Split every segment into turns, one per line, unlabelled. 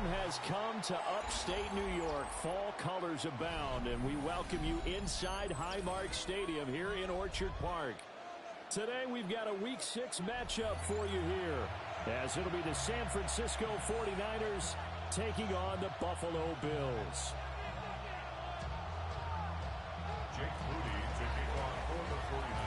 has come to upstate New York. Fall colors abound, and we welcome you inside Highmark Stadium here in Orchard Park. Today we've got a Week 6 matchup for you here, as it'll be the San Francisco 49ers taking on the Buffalo Bills.
Jake Moody taking on for the 49ers.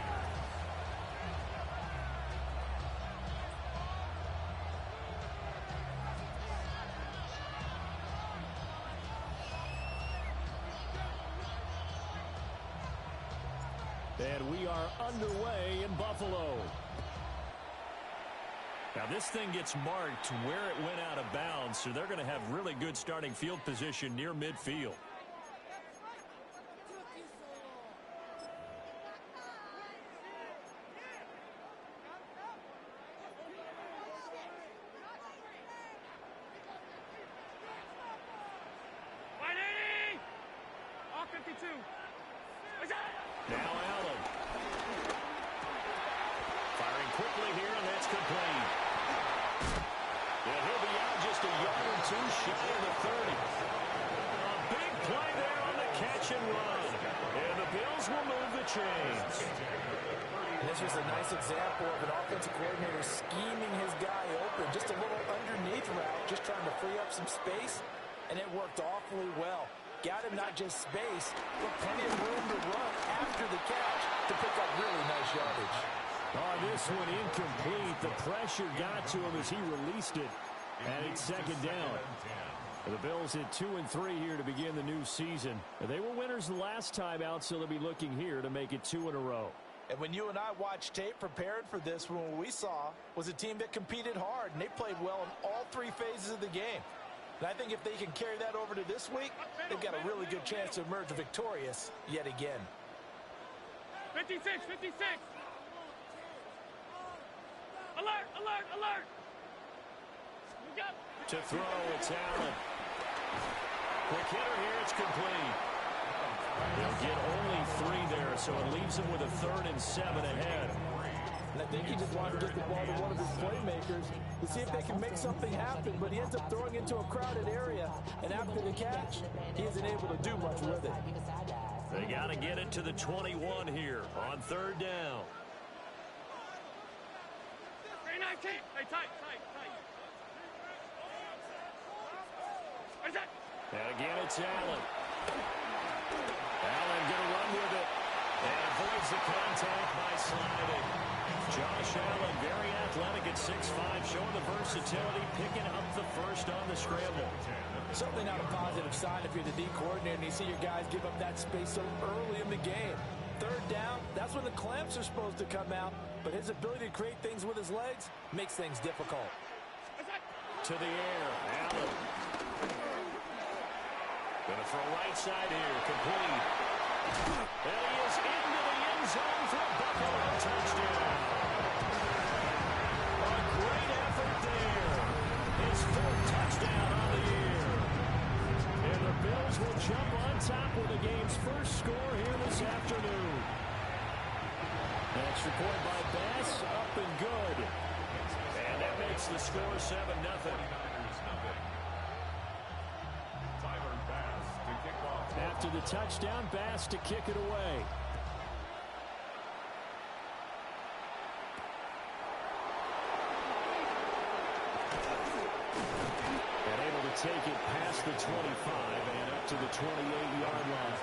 And we are underway in Buffalo. Now this thing gets marked where it went out of bounds, so they're going to have really good starting field position near midfield. Now Allen. Firing quickly here, and that's complete. Yeah, he'll be out just a yard or two shy of the 30. A big play there on the catch and run. And the Bills will move the chains.
And this was a nice example of an offensive coordinator scheming his guy open. Just a little underneath route, just trying to free up some space, and it worked awfully well. Got him not just space, but plenty of room to run after the catch to pick up really nice yardage.
Oh, this one incomplete. The pressure got to him as he released it. And it's second down. The Bills hit 2 and 3 here to begin the new season. They were winners the last time out, so they'll be looking here to make it 2 in a row.
And when you and I watched tape prepared for this one, what we saw was a team that competed hard, and they played well in all 3 phases of the game. And I think if they can carry that over to this week, they've got a really good chance to emerge victorious yet again.
56, 56. Alert, alert, alert.
To throw, it's Allen. Quick hitter here, it's complete. They'll get only 3 there, so it leaves them with a 3rd and 7 ahead.
And I think he just wanted to get the ball to one of his playmakers to see if they can make something happen, but he ends up throwing into a crowded area, and after the catch, he isn't able to do much with it.
They got to get it to the 21 here on 3rd down.
Hey, tight.
And again, it's Allen. Allen going to run with it. And avoids the contact by sliding. Josh Allen, very athletic at 6'5", showing the versatility, picking up the first on the scramble.
Certainly not a positive sign if you're the D coordinator and you see your guys give up that space so early in the game. 3rd down, that's when the clamps are supposed to come out, but his ability to create things with his legs makes things difficult.
To the air, Allen. Going to throw right side here, complete. And he is into the end zone for a Buffalo touchdown. A great effort there. His 4th touchdown on the year. And the Bills will jump on top with the game's first score here this afternoon. Extra point by Bass, up and good. And that makes the score 7-0. After the touchdown, Bass to kick it away. And able to take it past the 25 and up to the 28-yard line.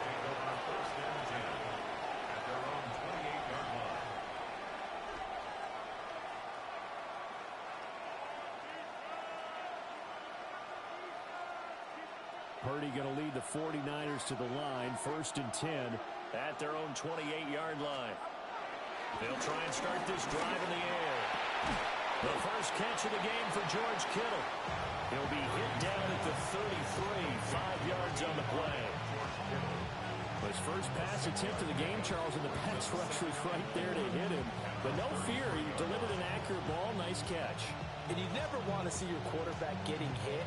Purdy going to lead the 49ers to the line, 1st and 10 at their own 28-yard line. They'll try and start this drive in the air. The first catch of the game for George Kittle. He'll be hit down at the 33, 5 yards on the play. His first pass attempt of the game, Charles, and the pass rush was right there to hit him. But no fear, he delivered an accurate ball. Nice catch.
And you never want to see your quarterback getting hit,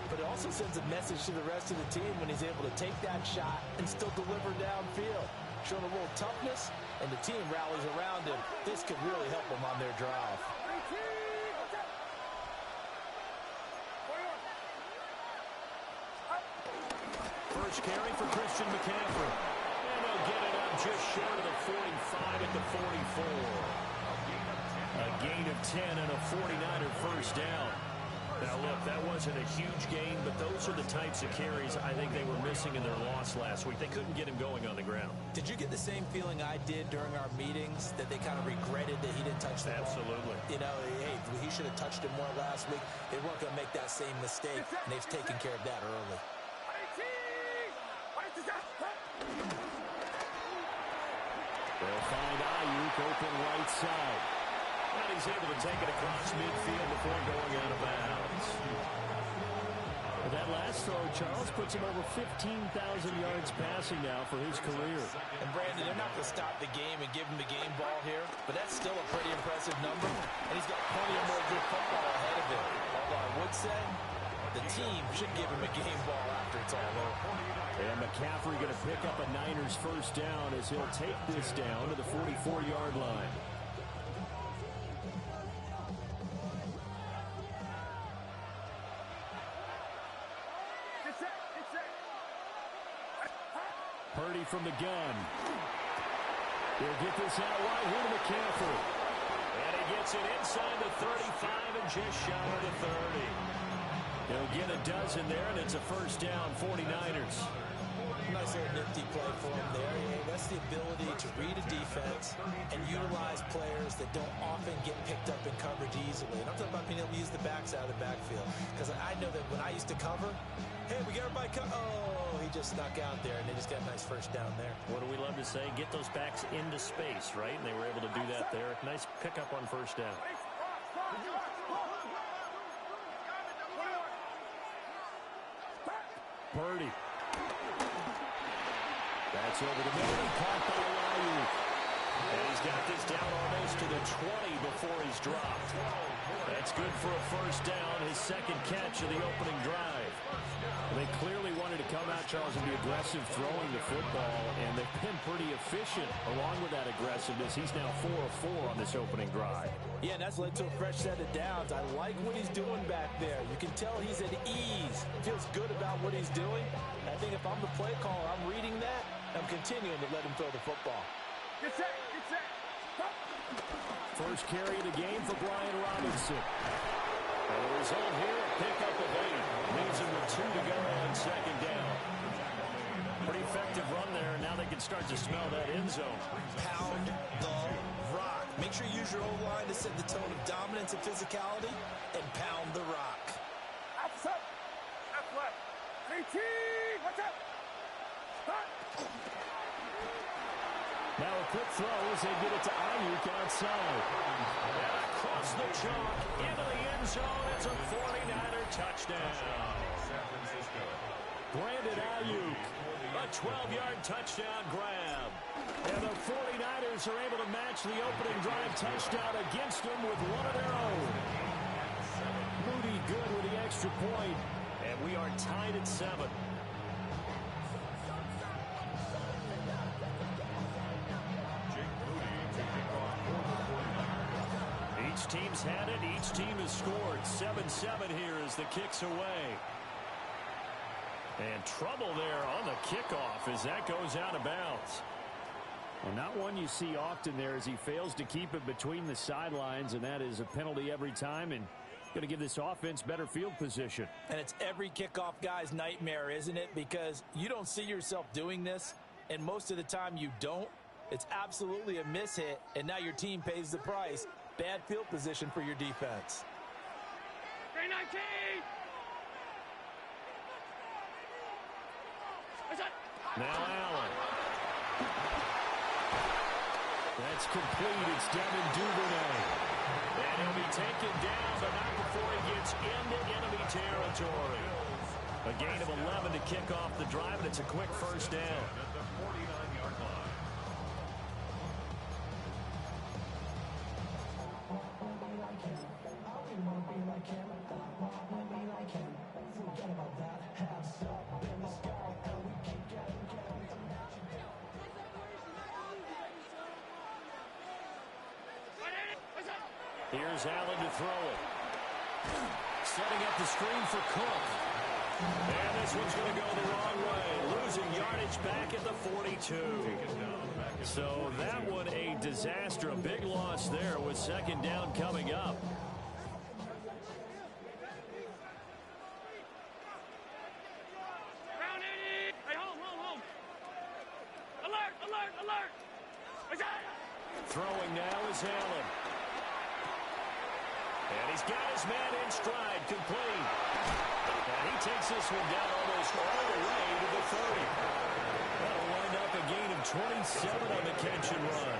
but it also sends a message to the rest of the team when he's able to take that shot and still deliver downfield. Showing a little toughness, and the team rallies around him. This could really help them on their drive.
first carry for Christian McCaffrey. And he'll get it up just short of the 45 at the 44. A gain of 10 and a 49er first down. Now, look, that wasn't a huge gain, but those are the types of carries I think they were missing in their loss last week. They couldn't get him going on the ground.
Did you get the same feeling I did during our meetings, that they kind of regretted that he didn't touch the ball?
Absolutely.
You know, hey, he should have touched it more last week. They weren't going to make that same mistake, and they've taken care of that early.
They'll find Ayuk open right side. And he's able to take it across midfield before going out of bounds. But that last throw, Charles, puts him over 15,000 yards passing now for his career.
And Brandon, they're not going to stop the game and give him the game ball here, but that's still a pretty impressive number, and he's got plenty of more good football ahead of him. Although I would say the team should give him a game ball after it's all over.
And McCaffrey going to pick up a Niners first down as he'll take this down to the 44-yard line. Purdy from the gun. He'll get this out wide here to McCaffrey. And he gets it inside the 35 and just shy of the 30. He'll get a dozen there, and it's a first down, 49ers.
Nice little nifty play for him there. Yeah, that's the ability to read a defense and utilize players that don't often get picked up in coverage easily. And I'm talking about being able to use the backs out of the backfield. Because I know that when I used to cover, hey, we got everybody oh, he just snuck out there, and they just got a nice first down there.
What do we love to say? Get those backs into space, right? And they were able to do that there. Nice pickup on first down. Purdy. That's over the middle and caught by Ayuk. And he's got this down almost to the 20 before he's dropped. That's good for a first down, his second catch of the opening drive. They clearly wanted to come out, Charles, and be aggressive throwing the football, and they've been pretty efficient along with that aggressiveness. He's now 4 of 4 on this opening drive.
Yeah, and that's led to a fresh set of downs. I like what he's doing back there. You can tell he's at ease. Feels good about what he's doing. I think if I'm the play caller, I'm reading that. I'm continuing to let him throw the football.
Get set, get set.
First carry of the game for Brian Robinson. And the result here, a pickup of 8. Leaves him with 2 to go on second down. Pretty effective run there, and now they can start to smell that end zone.
Pound the rock. Make sure you use your O-line to set the tone of dominance and physicality, and pound the rock.
Outside. Left, left. 18. Watch out.
Now a quick throw as they get it to Ayuk outside. And across the chalk, into the end zone. It's a 49er touchdown. Brandon Ayuk, a 12-yard touchdown grab. And the 49ers are able to match the opening drive touchdown against them with one of their own. Moody good with the extra point. And we are tied at 7. Each team's had it. Each team has scored. 7-7 here as the kick's away. And trouble there on the kickoff as that goes out of bounds. Well, not one you see often there as he fails to keep it between the sidelines, and that is a penalty every time, and going to give this offense better field position.
And it's every kickoff guy's nightmare, isn't it? Because you don't see yourself doing this, and most of the time you don't. It's absolutely a mishit, and now your team pays the price. Bad field position for your defense.
319.
Now Allen. That's complete. It's Devin Duvernay. And he'll be taken down, but not before he gets into enemy territory. A gain of 11 to kick off the drive, and it's a quick first down. Here's Allen to throw it. Setting up the screen for Cook. And this one's going to go the wrong way. losing yardage back at the 42. So that one a disaster, a big loss there with second down coming up. Throwing now is Allen. And he's got his man in stride, complete. And he takes this one down almost all the way to the 30. That'll wind up a gain of 27 on the catch and run.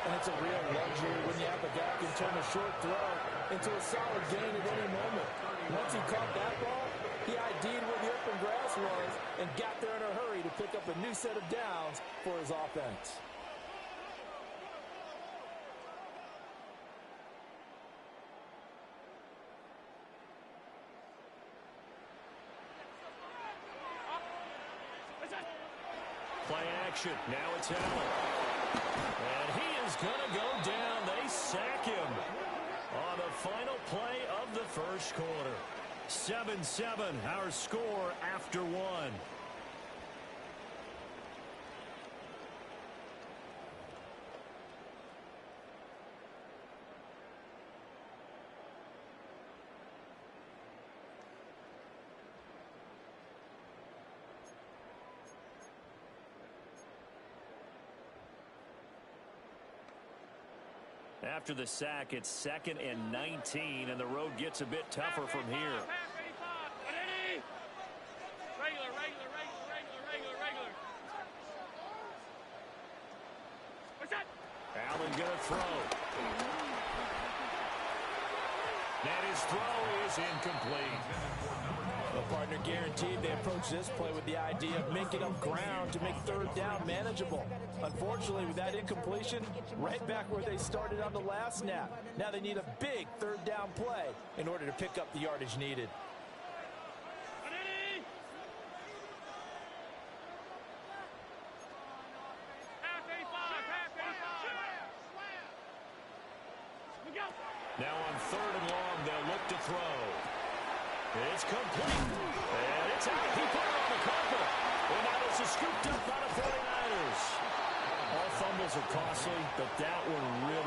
And it's a real luxury when you have a guy who can turn a short throw into a solid gain at any moment. Once he caught that ball, he ID'd where the open grass was and got there in a hurry to pick up a new set of downs for his offense.
Play action. Now it's Allen. And he is going to go down. They sack him on the final play of the first quarter. 7-7, our score after one. After the sack, it's 2nd and 19, and the road gets a bit tougher from here. Allen going to throw. And his throw is incomplete.
The partner guaranteed they approach this play with the idea of making up ground to make third down manageable. Unfortunately, with that incompletion, right back where they started on the last snap. Now they need a big third down play in order to pick up the yardage needed.
Now on 3rd and long, they'll look to throw. It's complete. And it's out. He put it on the carpet. And now this is scooped up by the 49ers. All fumbles are costly, but that one really...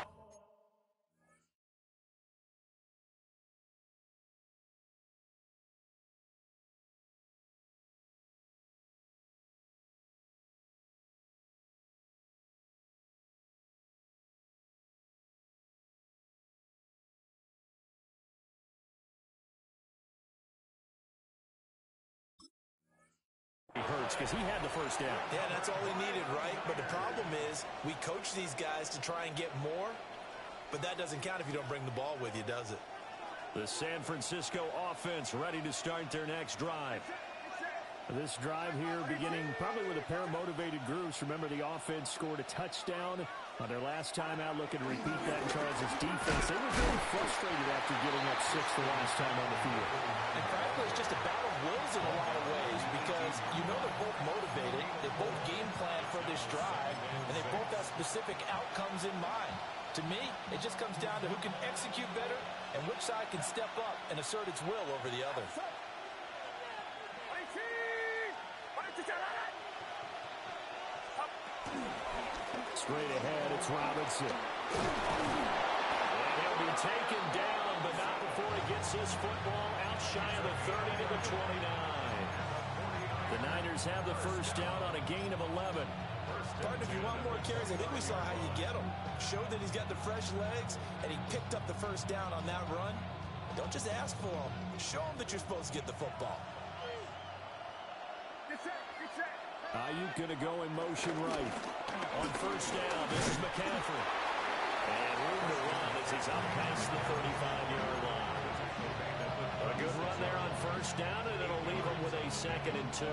hurts because he had the first down.
Yeah, that's all he needed, right? But the problem is we coach these guys to try and get more, but that doesn't count if you don't bring the ball with you, does it?
The San Francisco offense ready to start their next drive. This drive here beginning probably with a pair of motivated groups. Remember, the offense scored a touchdown on their last time out. Looking to repeat that in Charles' defense. They were very frustrated after getting up 6 the last time on the field.
And frankly, it's just a battle of wills in a lot of ways because you know they're both motivated. They both game plan for this drive, and they both have specific outcomes in mind. To me, it just comes down to who can execute better and which side can step up and assert its will over the other.
Straight ahead, it's Robinson. And he'll be taken down, but not before he gets this football out shy of the 30 to the 29. The Niners have the first down on a gain of 11.
Partner, if you want more carries, I think we saw how you get them. Showed that he's got the fresh legs, and he picked up the first down on that run. Don't just ask for them. Show them that you're supposed to get the football.
Ayuk going to go in motion right. On first down, this is McCaffrey. And room to run as he's up past the 35-yard line. A good run there on first down, and it'll leave him with a 2nd and 2.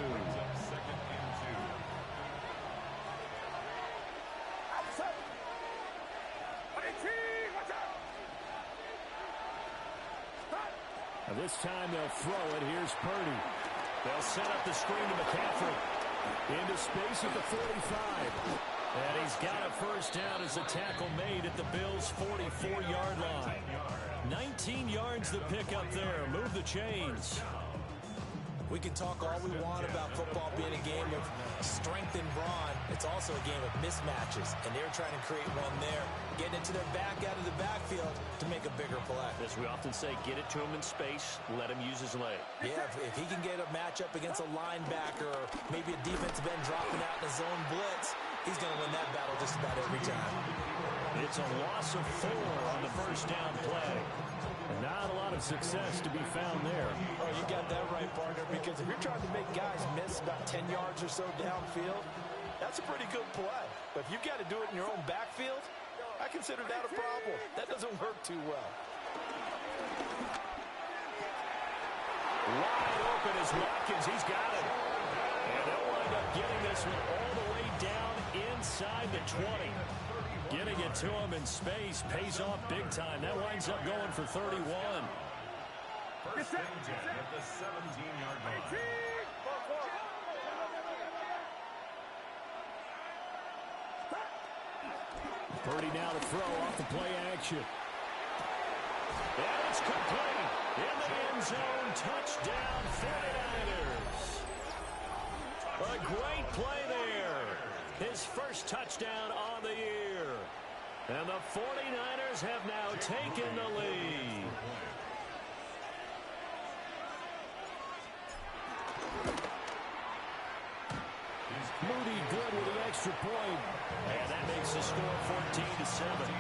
Now this time they'll throw it. Here's Purdy. They'll set up the screen to McCaffrey. Into space at the 45. And he's got a first down as a tackle made at the Bills' 44-yard line. 19 yards to pick up there. Move the chains.
We can talk all we want about football being a game of strength and brawn. It's also a game of mismatches, and they're trying to create one there, getting it to their back out of the backfield to make a bigger play.
As we often say, get it to him in space, let him use his leg.
Yeah, if he can get a matchup against a linebacker or maybe a defensive end dropping out in a zone blitz, he's going to win that battle just about every time.
It's a loss of 4 on the first down play. Not a lot of success to be found there.
Oh, you got that right, partner, because if you're trying to make guys miss about 10 yards or so downfield, that's a pretty good play. But if you've got to do it in your own backfield, I consider that a problem. That doesn't work too well.
Wide open is Watkins. He's got it. And they'll wind up getting this one all the way down inside the 20. Getting it to him in space pays off big time. That winds up going for 31.
First and 10 at the 17-yard line.
30 now to throw off the play action. And it's complete. In the end zone, touchdown 49ers. A great play there. His first touchdown on the year. And the 49ers have now taken the lead. Moody good with the extra point. And that makes the score 14-7.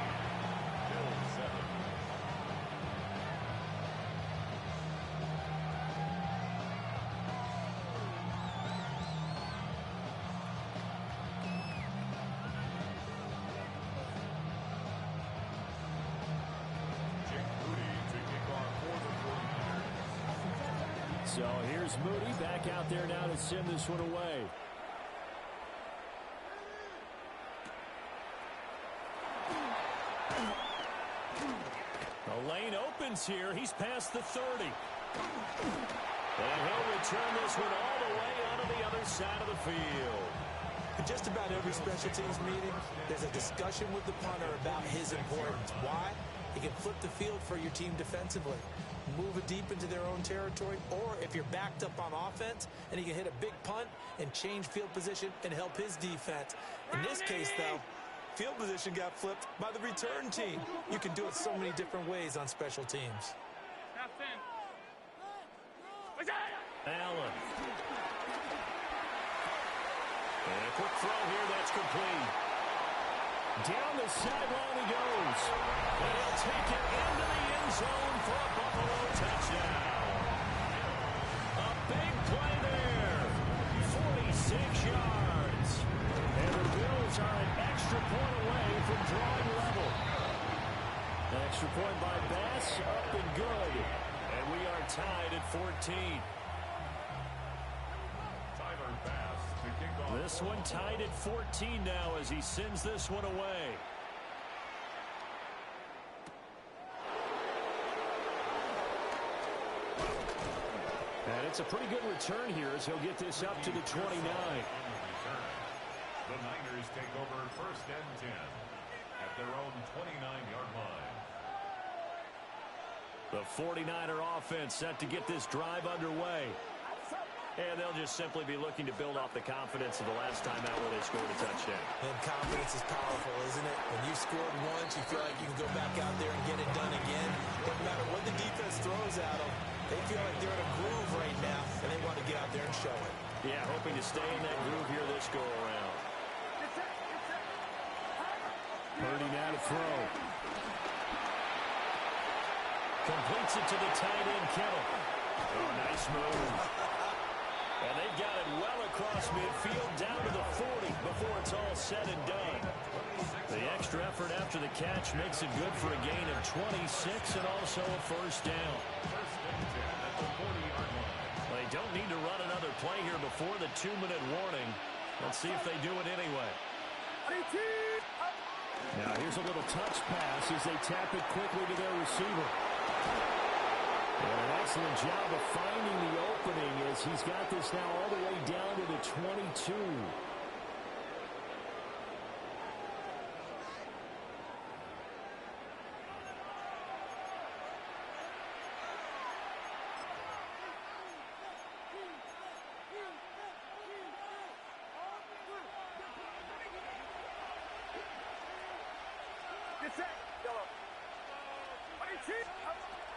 So here's Moody back out there now to send this one away. The lane opens here. He's past the 30. And he'll return this one all the way onto the other side of the field.
In just about every special teams meeting, there's a discussion with the punter about his importance. Why? He can flip the field for your team defensively, move it deep into their own territory, or if you're backed up on offense, and he can hit a big punt and change field position and help his defense. In this case, though, field position got flipped by the return team. You can do it so many different ways on special teams.
Allen. And a quick throw here, that's complete. Down the sideline he goes. And he'll take it into the end zone for a Buffalo touchdown. A big play there. 46 yards. And the Bills are an extra point away from drawing level. An extra point by Bass, up and good. And we are tied at 14. This one tied at 14 now as he sends this one away. And it's a pretty good return here as he'll get this up to the 29.
The Niners take over first and 10 at their own 29-yard line.
The 49er offense set to get this drive underway. And they'll just simply be looking to build off the confidence of the last time out where they scored a touchdown.
And confidence is powerful, isn't it? When you scored once, you feel like you can go back out there and get it done again. No matter what the defense throws at them, they feel like they're in a groove right now, and they want to get out there and show it.
Yeah, hoping to stay in that groove here this go-around. Purdy now to throw. Completes it to the tight end, Kittle. Oh, nice move. And they've got it well across midfield down to the 40 before it's all said and done. The extra effort after the catch makes it good for a gain of 26 and also a first down. They don't need to run another play here before the 2-minute warning. Let's see if they do it anyway. Now here's a little touch pass as they tap it quickly to their receiver. And an excellent job of finding the opening as he's got this now all the way down to the 22.
set. Yellow.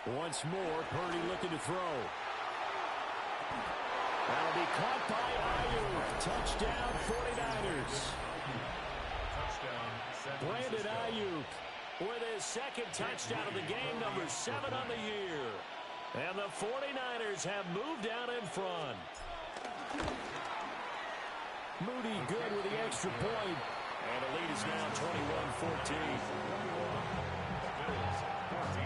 22.
Once more, Purdy looking to throw. That'll be caught by Ayuk. Touchdown, 49ers.
Touchdown, San
Brandon
Francisco.
Ayuk with his second touchdown of the game, number 7 on the year. And the 49ers have moved out in front. Moody good with the extra point. And the lead is now 21-14.
Bills, 14.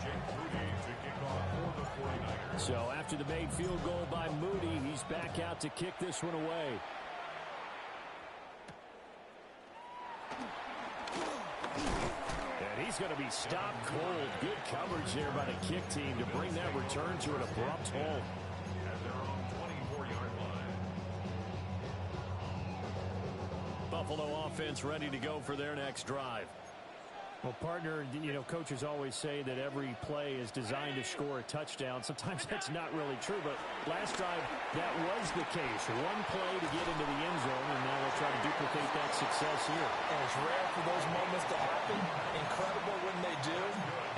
Jake Moody to kick off for the 49ers.
So after the made field goal by Moody, he's back out to kick this one away. And he's going to be stopped cold. Good coverage there by the kick team to bring that return to an abrupt halt.
At their own 24-yard line.
Buffalo offense ready to go for their next drive. Well, partner, you know, coaches always say that every play is designed to score a touchdown. Sometimes that's not really true, but last drive, that was the case. One play to get into the end zone, and now they'll try to duplicate that success here.
And it's rare for those moments to happen. Incredible when they do.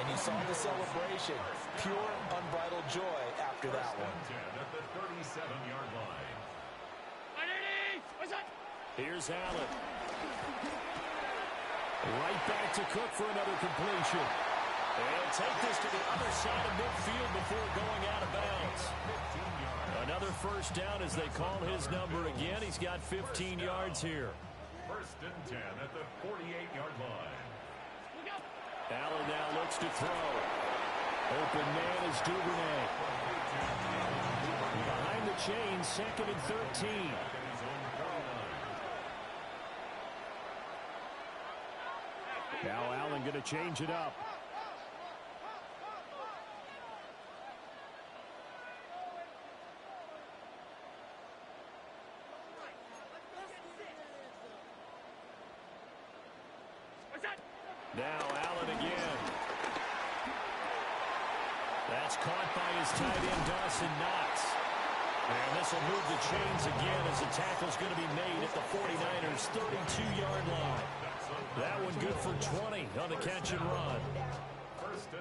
And you saw the celebration. Pure, unbridled joy after that one.
10 at the 37-yard line.
What's up?
Here's Allen. Right back to Cook for another completion. They'll take this to the other side of midfield before going out of bounds. Another first down as they call his number again. He's got 15 yards here.
First and 10 at the 48-yard line.
Allen now looks to throw. Open man is Duvernay. Behind the chain, second and 13. Now Allen going to change it up. Now Allen again. That's caught by his tight end, Dawson Knox. And this will move the chains again as the tackle's going to be made at the 49ers' 32-yard line. That one good for 20 on the catch and run.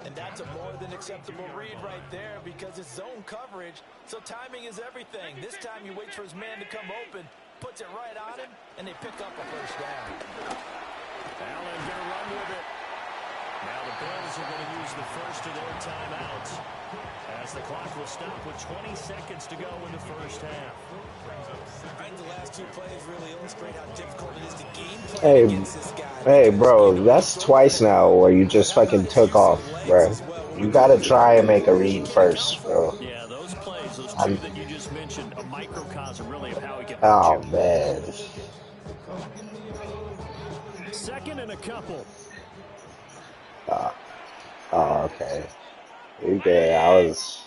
And that's a more than acceptable read right there because it's zone coverage, so timing is everything. This time you wait for his man to come open, puts it right on him, and they pick up a first down.
Allen going to run with it. Now the Bills are going to use the first of their timeouts as the clock will stop with 20 seconds to go in the first half.
I think the last two plays really illustrate how difficult it is to game plan against this guy.
Hey, bro, that's twice now where you just fucking took off, bro. You gotta try and make a read first, bro.
Yeah, those plays, those two that you just mentioned, a microcosm really of how he can
Oh, man.
Second and a couple.
Oh, okay. Okay, I was...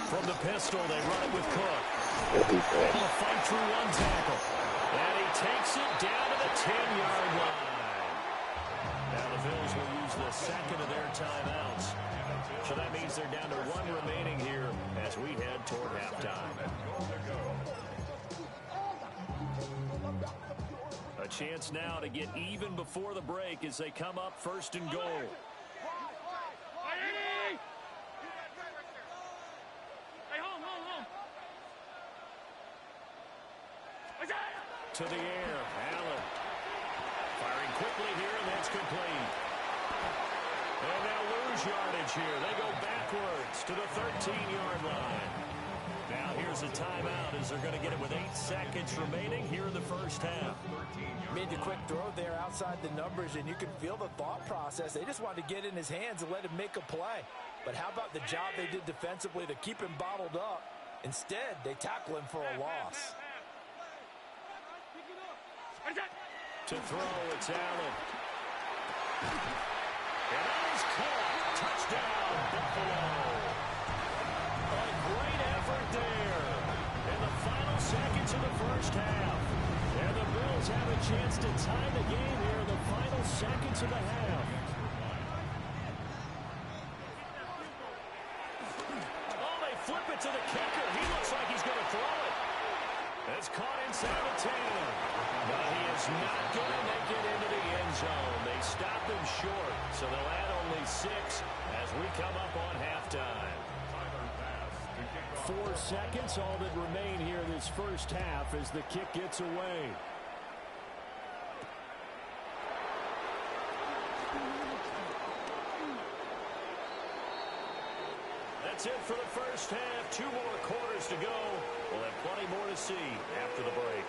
From the pistol, they run it with Cook.
Really
Able to fight through one tackle. And he takes it down to the 10-yard line. Now the Bills will use the second of their timeouts. So that means they're down to one remaining here as we head toward halftime. A chance now to get even before the break as they come up first and goal. To the air, Allen. Firing quickly here, and that's complete. And they'll lose yardage here. They go backwards to the 13-yard line. Now here's a timeout as they're going to get it with 8 seconds remaining here in the first half.
Made the quick throw there outside the numbers, and you can feel the thought process. They just wanted to get in his hands and let him make a play. But how about the job they did defensively to keep him bottled up? Instead, they tackle him for a loss.
To throw, it's Allen. And that is caught. Touchdown, Buffalo. A great effort there in the final seconds of the first half. And the Bills have a chance to tie the game here in the final seconds of the half. Oh, they flip it to the kicker. He looks like he's going to throw it. It's caught inside the 10. But he is not going to make it into the end zone. They stop him short, so they'll add only 6 as we come up on halftime. 4 seconds, all that remain here this first half as the kick gets away. That's it for the first half. 2 more quarters to go. We'll have plenty more to see after the break.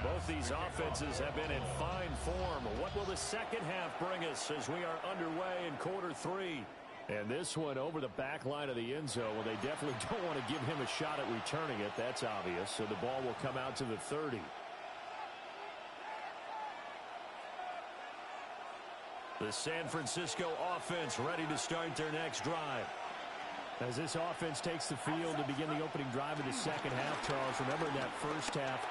Both these offenses have been in fine form. What will the second half bring us as we are underway in quarter 3? And this one over the back line of the end zone. Well, they definitely don't want to give him a shot at returning it. That's obvious. So the ball will come out to the 30. The San Francisco offense ready to start their next drive. As this offense takes the field to begin the opening drive of the second half, Charles, remember in that first half,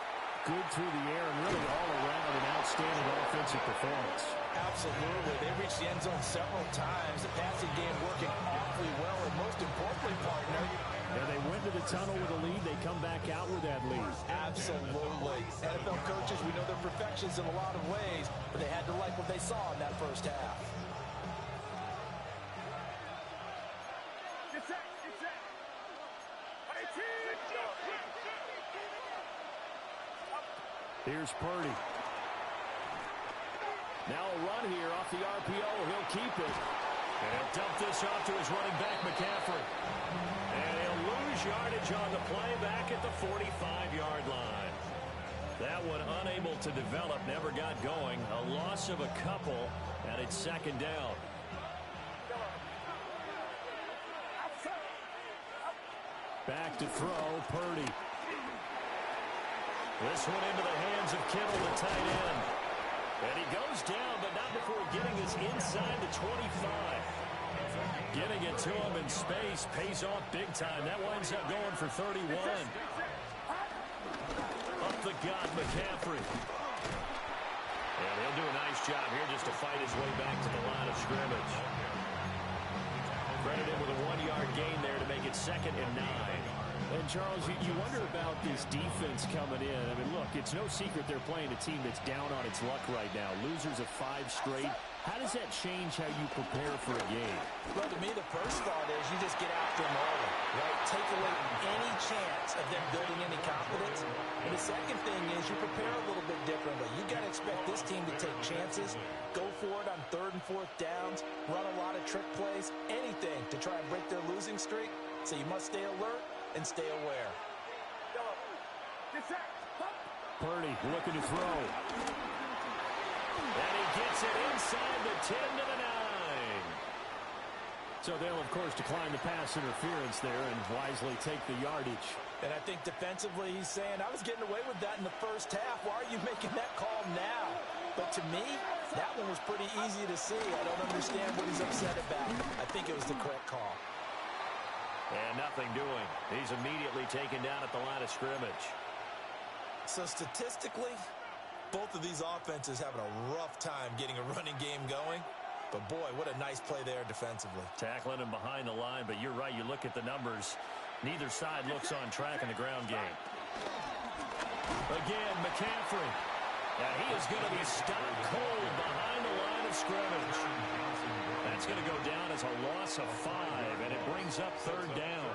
good through the air and really all around an outstanding offensive performance.
Absolutely. They reached the end zone several times. The passing game working awfully well, and most importantly, partner.
And they went to the tunnel with a lead. They come back out with that lead.
Absolutely. NFL coaches, we know they're perfections in a lot of ways, but they had to like what they saw in that first half.
Here's Purdy. Now a run here off the RPO. He'll keep it. And he'll dump this off to his running back, McCaffrey. And he'll lose yardage on the play back at the 45-yard line. That one unable to develop, never got going. A loss of a couple, and it's second down. Back to throw, Purdy. This one into the hands of Kittle, the tight end. And he goes down, but not before getting us inside the 25. Getting it to him in space pays off big time. That winds up going for 31. Up the gut, McCaffrey. And he'll do a nice job here just to fight his way back to the line of scrimmage. Credited with a 1-yard gain there to make it 2nd and 9. And, Charles, you wonder about this defense coming in. I mean, look, it's no secret they're playing a team that's down on its luck right now. Losers of 5 straight. How does that change how you prepare for a game?
Well, to me, the first thought is you just get after them early, right? Take away any chance of them building any confidence. And the second thing is you prepare a little bit differently. You got to expect this team to take chances, go for it on 3rd and 4th downs, run a lot of trick plays, anything to try and break their losing streak. So you must stay alert and stay aware.
Purdy looking to throw. And he gets it inside the 10 to the 9. So they'll, of course, decline the pass interference there and wisely take the yardage.
And I think defensively he's saying, I was getting away with that in the first half. Why are you making that call now? But to me, that one was pretty easy to see. I don't understand what he's upset about. I think it was the correct call.
And nothing doing. He's immediately taken down at the line of scrimmage.
So statistically, both of these offenses having a rough time getting a running game going. But boy, what a nice play there defensively.
Tackling him behind the line, but you're right. You look at the numbers. Neither side looks on track in the ground game. Again, McCaffrey. And he is going to be stopped cold behind the line of scrimmage. That's going to go down as a loss of 5, and it brings up 3rd down.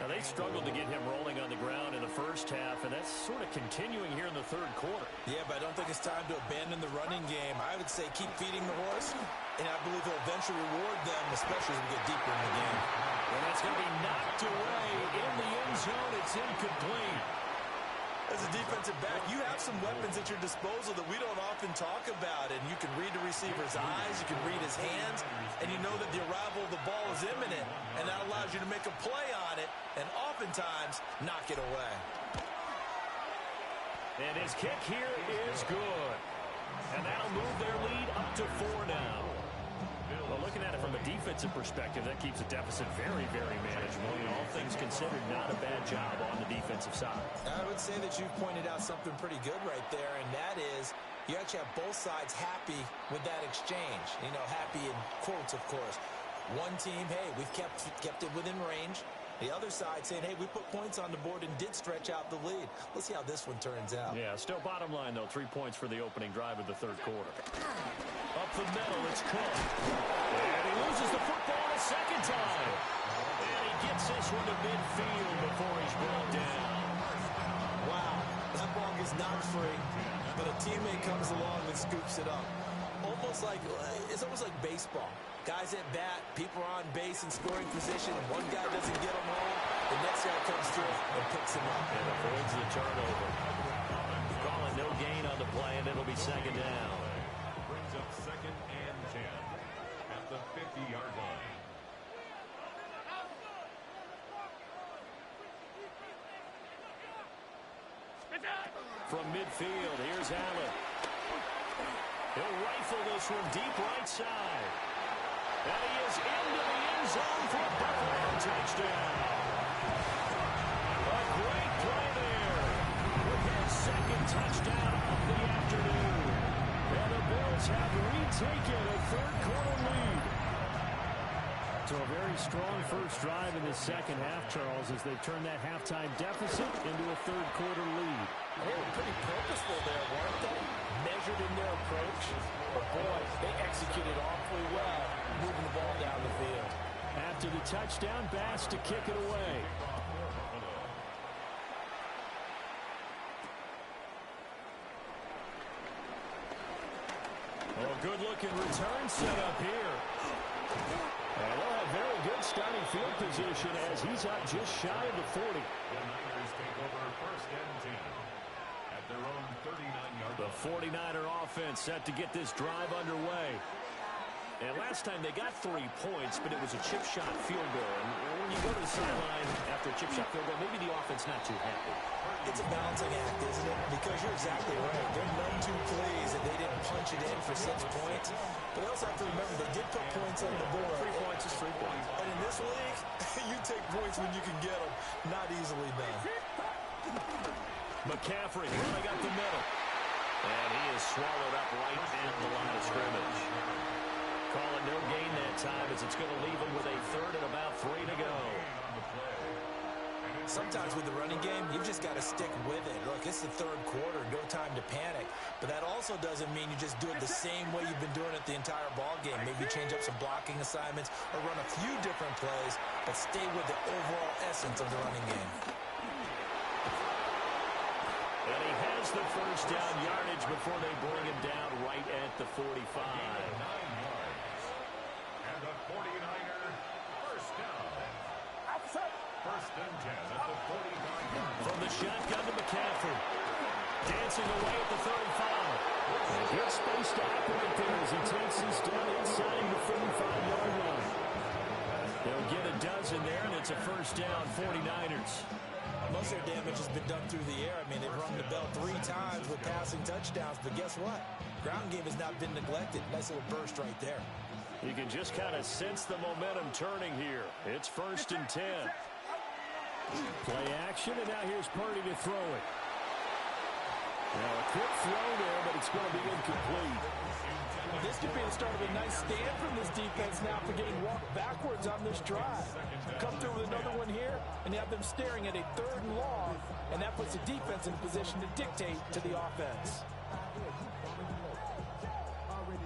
Now, they struggled to get him rolling on the ground in the first half, and that's sort of continuing here in the 3rd quarter.
Yeah, but I don't think it's time to abandon the running game. I would say keep feeding the horse, and I believe he'll eventually reward them, especially as we get deeper in the game.
And that's going to be knocked away in the end zone. It's incomplete.
As a defensive back, you have some weapons at your disposal that we don't often talk about, and you can read the receiver's eyes, you can read his hands, and you know that the arrival of the ball is imminent, and that allows you to make a play on it, and oftentimes knock it away.
And his kick here is good. And that'll move their lead up to 4 now. Well, looking at it from a defensive perspective, that keeps the deficit very, very manageable. You know, all things considered, not a bad job on the defensive side.
I would say that you've pointed out something pretty good right there, and that is you actually have both sides happy with that exchange. You know, happy in quotes, of course. One team, hey, we've kept it within range. The other side saying, hey, we put points on the board and did stretch out the lead. Let's see how this one turns out.
Yeah, still bottom line, though. 3 points for the opening drive of the third quarter. Up the middle, it's Cook. And he loses the football a second time. And he gets this one to midfield before he's brought down.
Wow, that ball is not free, but a teammate comes along and scoops it up. It's almost like baseball. Guys at bat, people are on base in scoring position. One guy doesn't get him home. The next guy comes through and picks him up.
And avoids the turnover. Calling no gain on the play, and it'll be second down.
Brings up 2nd and 10 at the 50-yard line.
From midfield, here's Allen. He'll rifle this one deep right side. And he is into the end zone for a Buffalo touchdown. A great play there with his second touchdown of the afternoon. And the Bills have retaken a third-quarter lead. So a very strong first drive in the second half, Charles, as they've turned that halftime deficit into a third-quarter lead.
They were pretty purposeful there, weren't they? Measured in their approach. But, boy, they executed awfully well, moving the ball down the field.
After the touchdown, Bass to kick it away. Oh, good-looking return set up here. And they'll have very good starting field position as he's up just shy of the 40.
The Niners take over 1st and 10 at their own 39-yard line.
The 49er offense set to get this drive underway. And last time they got 3 points, but it was a chip shot field goal. And when you go to the sideline after a chip shot field goal, maybe the offense not too happy.
It's a balancing act, isn't it? Because you're exactly right. They're none too pleased that they didn't punch it in for 6 points. But they also have to remember they did put points on the board.
3 points is 3 points.
And in this league, you take points when you can get them. Not easily done.
McCaffrey running up the middle. And he is swallowed up right at the line of scrimmage. Calling no gain that time as it's going to leave him with a third and about 3 to go.
Sometimes with the running game, you've just got to stick with it. Look, it's the third quarter, no time to panic. But that also doesn't mean you just do it the same way you've been doing it the entire ball game. Maybe change up some blocking assignments or run a few different plays, but stay with the overall essence of the running game.
And he has the first down yardage before they bring him down right at the 45.
9 yards. And the 49er first down. 1st and 10 at the 49-yard line.
From the shotgun to McCaffrey. Dancing away at the 35. And good space to operate there as he takes this down inside the 35-yard line. They'll get a dozen there, and it's a first down, 49ers.
Most of their damage has been done through the air. I mean, they've rung the bell 3 times with passing touchdowns, but guess what? Ground game has not been neglected. Nice little burst right there.
You can just kind of sense the momentum turning here. It's 1st and 10. Play action, and now here's Purdy to throw it. Now a quick throw there, but it's going to be incomplete.
This could be the start of a nice stand from this defense now for getting walked backwards on this drive. Come through with another one here, and you have them staring at a 3rd and long, and that puts the defense in position to dictate to the offense.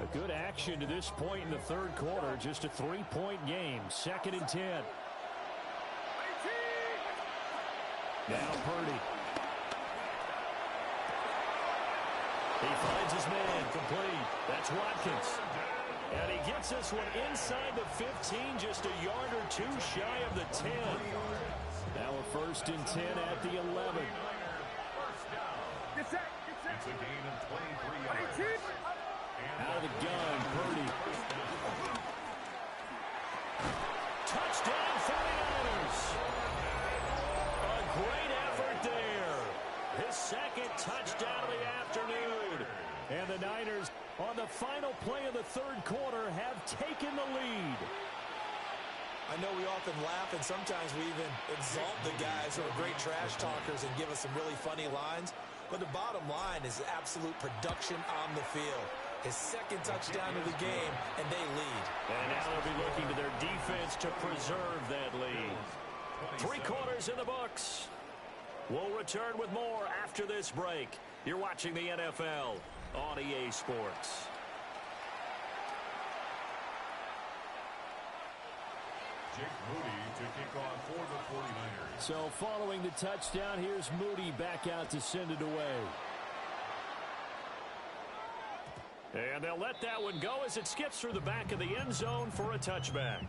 A good action to this point in the third quarter. Just a 3-point game. 2nd and 10. Now Purdy. He finds his man complete. That's Watkins. And he gets this one inside the 15, just a yard or 2 shy of the 10. Now a 1st and 10 at the 11.
It's a gain of 23 yards.
Out of the gun, Purdy. Touchdown, 49ers. A great effort there. His 2nd touchdown of the afternoon. And the Niners on the final play of the third quarter have taken the lead.
I know we often laugh, and sometimes we even exalt the guys who are great trash talkers and give us some really funny lines. But the bottom line is absolute production on the field. His second touchdown of the game, and they lead.
And now they'll be looking to their defense to preserve that lead. 3 quarters in the books. We'll return with more after this break. You're watching the NFL on EA Sports.
Jake Moody to kick off for the 49ers.
So following the touchdown, here's Moody back out to send it away. And they'll let that one go as it skips through the back of the end zone for a touchback.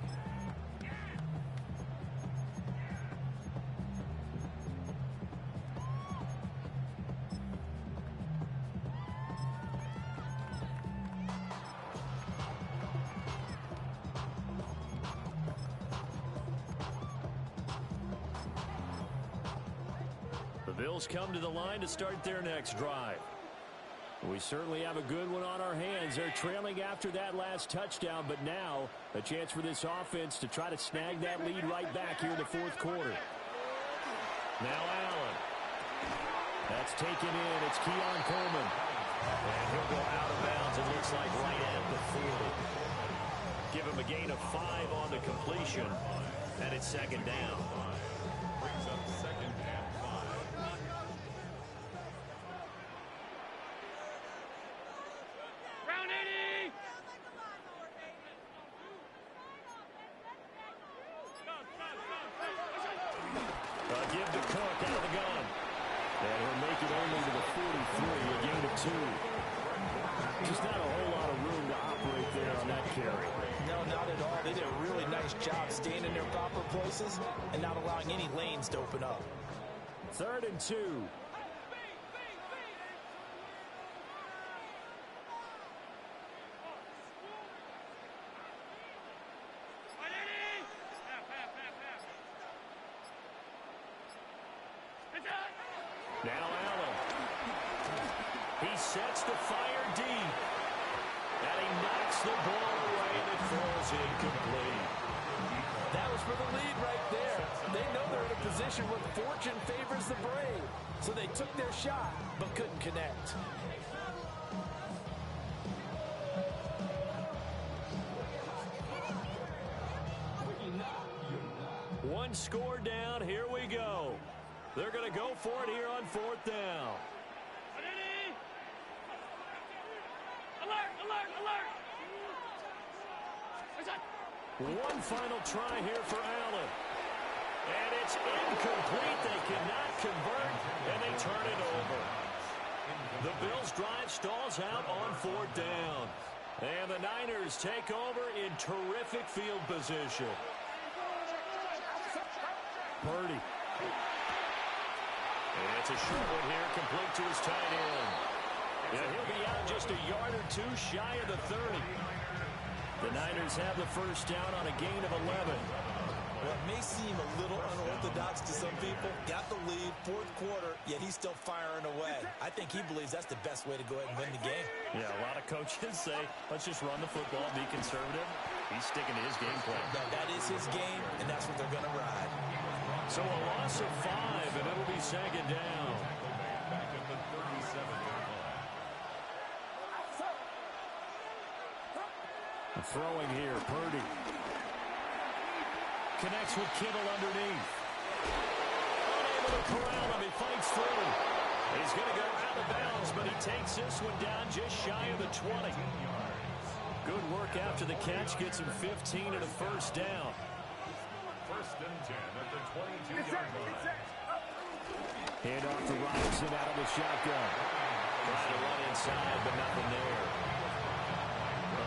The Bills come to the line to start their next drive. We certainly have a good one on our hands. They're trailing after that last touchdown, but now a chance for this offense to try to snag that lead right back here in the fourth quarter. Now Allen. That's taken in. It's Keon Coleman. And he'll go out of bounds, it looks like, right at the 40. Give him a gain of 5 on the completion, and it's second down.
Brings up second and 5.
Round 80!
Give to Cook out of the gun. And he'll make it only to the 43, a gain of 2. Just not a whole lot of room to operate there on that carry.
No, not at all. They did a really nice job staying in their proper places and not allowing any lanes to open up.
3rd and 2. Now Allen. He sets to fire deep. And he knocks the ball away and it falls incomplete.
That was for the lead right there. They know they're in a position where fortune favors the brave. So they took their shot, but couldn't connect.
One score down. Here we go. They're going to go for it here on 4th down.
Alert! Alert! Alert!
One final try here for Allen. And it's incomplete. They cannot convert, and they turn it over. The Bills' drive stalls out on 4th down. And the Niners take over in terrific field position. Purdy. And it's a short one here, complete to his tight end. And he'll be out just a yard or 2 shy of the 30. The Niners have the first down on a gain of 11.
Well, it may seem a little unorthodox to some people. Got the lead, 4th quarter, yet he's still firing away. I think he believes that's the best way to go ahead and win the game.
Yeah, a lot of coaches say, let's just run the football, be conservative. He's sticking to his game plan.
No, that is his game, and that's what they're going to ride.
So a loss of 5, and it'll be second down.
Back at the 37-yard line.
Throwing here, Purdy. Connects with Kittle underneath. Unable to corral him, he fights through. He's going to go out of bounds, but he takes this one down just shy of the 20. Good work after the catch, gets him 15 and a first down.
First and 10 at the 22-yard line.
Hand off to Robinson out of the shotgun. Trying to run inside, but nothing there.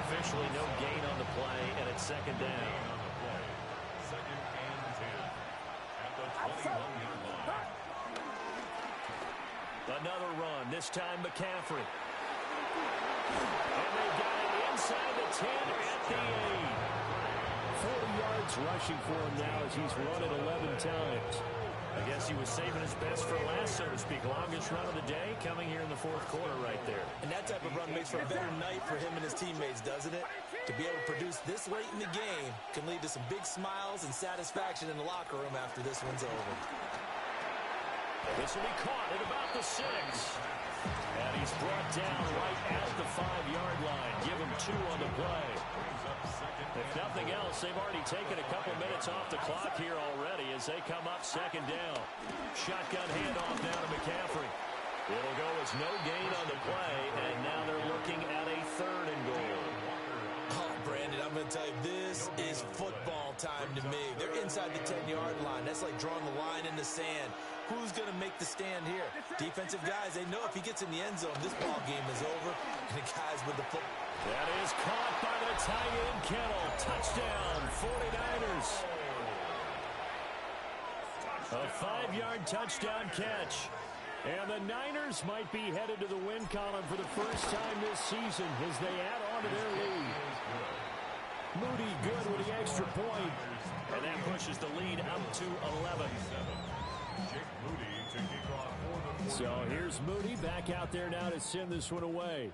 Officially no gain on the play, and it's second down.
On the play. Second and 10 at the 21-yard line.
Another run, this time McCaffrey. And they've got it inside the 10 at the 8. 40 yards rushing for him now as he's run it 11 times. I guess he was saving his best for last, so to speak. Longest run of the day coming here in the fourth quarter right there.
And that type of run makes for a better night for him and his teammates, doesn't it? To be able to produce this late in the game can lead to some big smiles and satisfaction in the locker room after this one's over.
This will be caught at about the 6. And he's brought down right at the 5-yard line. Give him 2 on the play. If nothing else, they've already taken a couple minutes off the clock here already as they come up second down. Shotgun handoff now to McCaffrey. It'll go as no gain on the play, and now they're looking at a 3rd and goal.
Oh, Brandon, I'm going to tell you, this is football time to me. They're inside the 10-yard line. That's like drawing the line in the sand. Who's going to make the stand here? Defensive guys, they know if he gets in the end zone, this ball game is over. And the guys with the football.
That is caught by the tight end, Kittle. Touchdown, 49ers. A 5-yard touchdown catch. And the Niners might be headed to the win column for the first time this season as they add on to their lead. Moody good with the extra point. And that pushes the lead up to 11. So here's Moody back out there now to send this one away.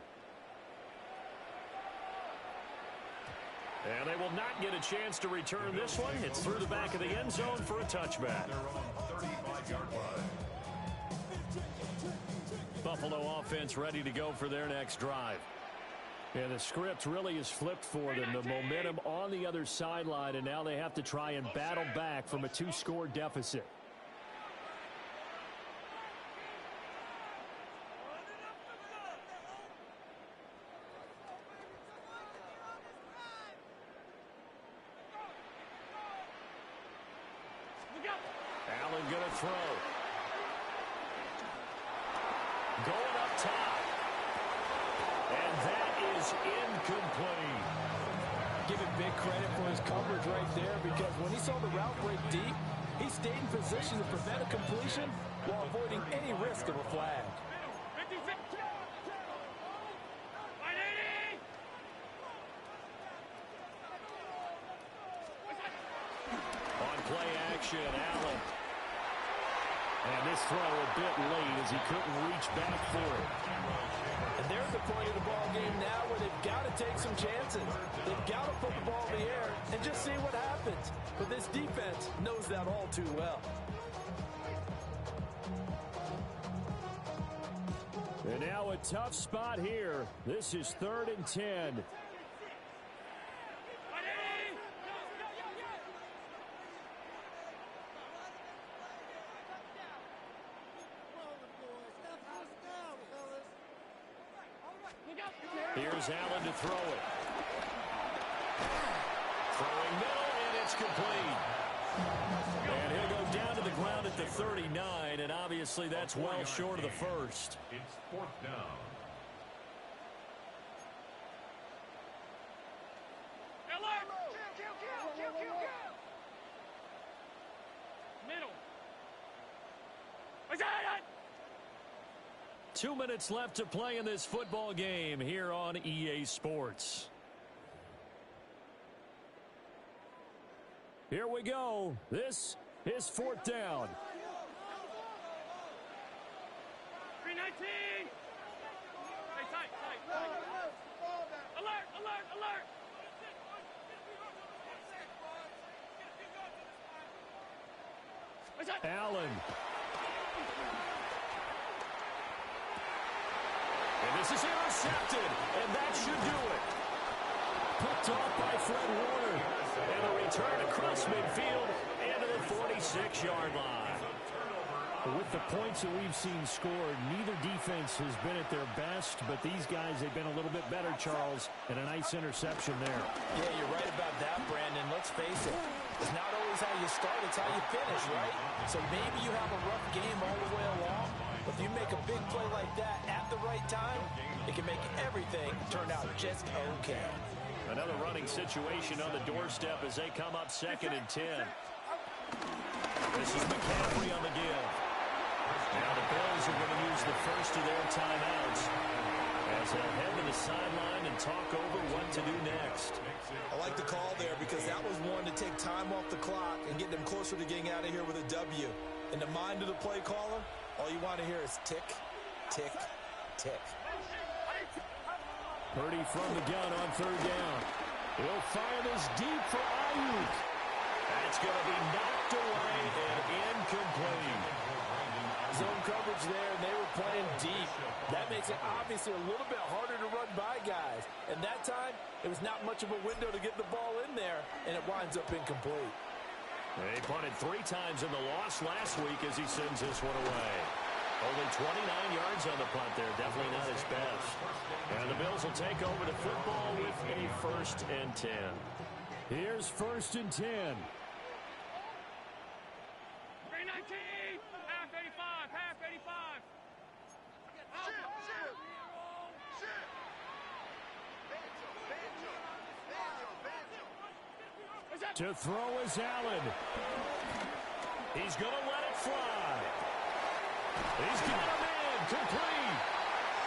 And they will not get a chance to return this one. It's through the back of the end zone for a touchback. Buffalo offense ready to go for their next drive. And the script really is flipped for them. The momentum on the other sideline, and now they have to try and battle back from a 2-score deficit. Allen going to throw. Going up top. And that is incomplete.
Give him big credit for his coverage right there, because when he saw the route break deep, he stayed in position to prevent a completion while avoiding any risk of a flag.
On play action, Allen. And this throw a bit late as he couldn't reach back for it.
And they're at the point of the ball game now where they've got to take some chances. They've got to put the ball in the air and just see what happens. But this defense knows that all too well.
And now a tough spot here. This is 3rd and 10. Here's Allen to throw it. Throwing middle, and it's complete. And he'll go down to the ground at the 39, and obviously that's well short of the first.
It's 4th down.
Middle.
2 minutes left to play in this football game here on EA Sports. Here we go. This is 4th down.
319. Hey, tight. Alert.
Allen. And this is intercepted, and that should do it. Picked off by Fred Warner. And a return across midfield into the 46-yard line. With the points that we've seen scored, neither defense has been at their best, but these guys have been a little bit better, Charles, and a nice interception there.
Yeah, you're right about that, Brandon. Let's face it. It's not always how you start, it's how you finish, right? So maybe you have a rough game all the way along, but if you make a big play like that at the right time, it can make everything turn out just okay.
Another running situation on the doorstep as they come up 2nd and 10. This is McCaffrey on the give. Now the Bills are going to use the first of their timeouts as they'll head to the sideline and talk over what to do next.
I like the call there because that was one to take time off the clock and get them closer to getting out of here with a W. In the mind of the play caller, all you want to hear is tick, tick, tick.
Purdy from the gun on third down. He'll fire this deep for Ayuk. That's going to be knocked away and incomplete.
Zone coverage there, and they were playing deep. That makes it obviously a little bit harder to run by guys. And that time, it was not much of a window to get the ball in there, and it winds up incomplete.
They punted 3 times in the loss last week as he sends this one away. Only 29 yards on the punt there. Definitely not his best. And the Bills will take over the football with a 1st and 10. Here's 1st and 10.
319. Half 85. Half 85.
To throw is Allen. He's going to let it fly. He's got him in. Complete.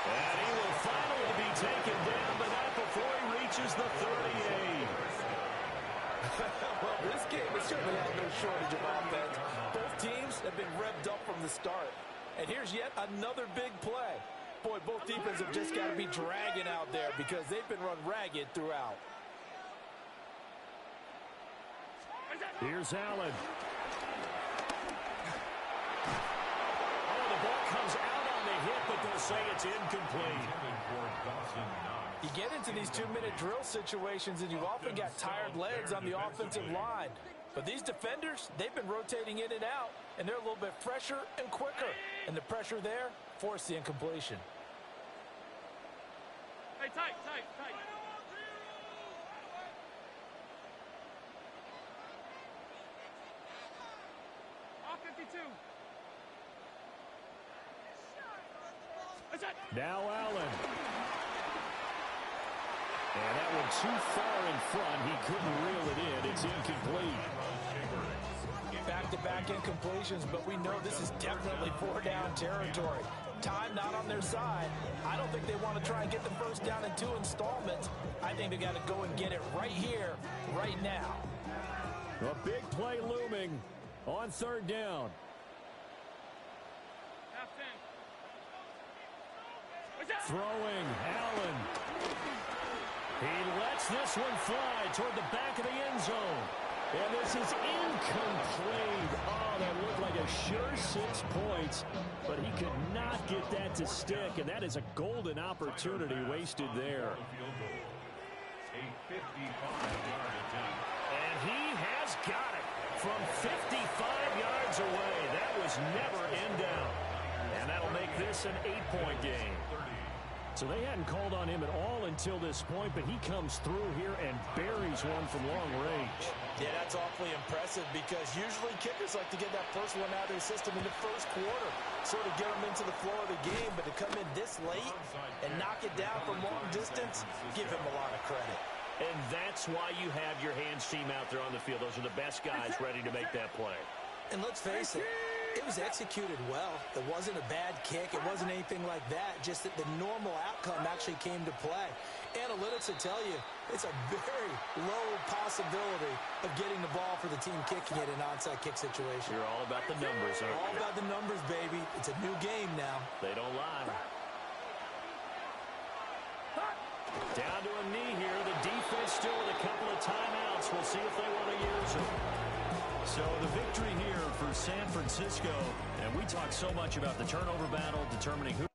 And he will finally be taken down, but not before he reaches the 38.
Well, this game has certainly had no shortage of offense. Both teams have been revved up from the start. And here's yet another big play. Boy, both defenses have just got to be dragging out there because they've been run ragged throughout.
Here's Allen. Oh, the ball comes out on the hit, but they'll say it's incomplete.
You get into these 2-minute drill situations, and you've often got tired legs on the offensive line. But these defenders, they've been rotating in and out, and they're a little bit fresher and quicker. And the pressure there forced the incompletion.
Hey, tight, tight, tight. Off 52.
Now Allen. And that one too far in front. He couldn't reel it in. It's incomplete.
Back-to-back incompletions, but we know this is definitely 4-down territory. Time not on their side. I don't think they want to try and get the first down in 2 installments. I think they got to go and get it right here, right now.
A big play looming on 3rd down.
Half 10.
Throwing, Allen. He lets this one fly toward the back of the end zone. And this is incomplete. Oh, that looked like a sure 6 points, but he could not get that to stick, and that is a golden opportunity wasted there. And he has got it from 55 yards away. That was never in doubt. And that'll make this an 8-point game. So they hadn't called on him at all until this point, but he comes through here and buries one from long range.
Yeah, that's awfully impressive because usually kickers like to get that first one out of their system in the first quarter, sort of get them into the flow of the game, but to come in this late and knock it down from long distance, give him a lot of credit.
And that's why you have your hands team out there on the field. Those are the best guys ready to make that play.
And let's face it, it was executed well. It wasn't a bad kick. It wasn't anything like that. Just that the normal outcome actually came to play. Analytics will tell you it's a very low possibility of getting the ball for the team kicking it in an onside kick situation.
You're all about the numbers, aren't you?
All about the numbers, baby. It's a new game now.
They don't lie. Down to a knee here. The defense still with a couple of timeouts. We'll see if they want to use them. So the victory here for San Francisco, and we talk so much about the turnover battle, determining who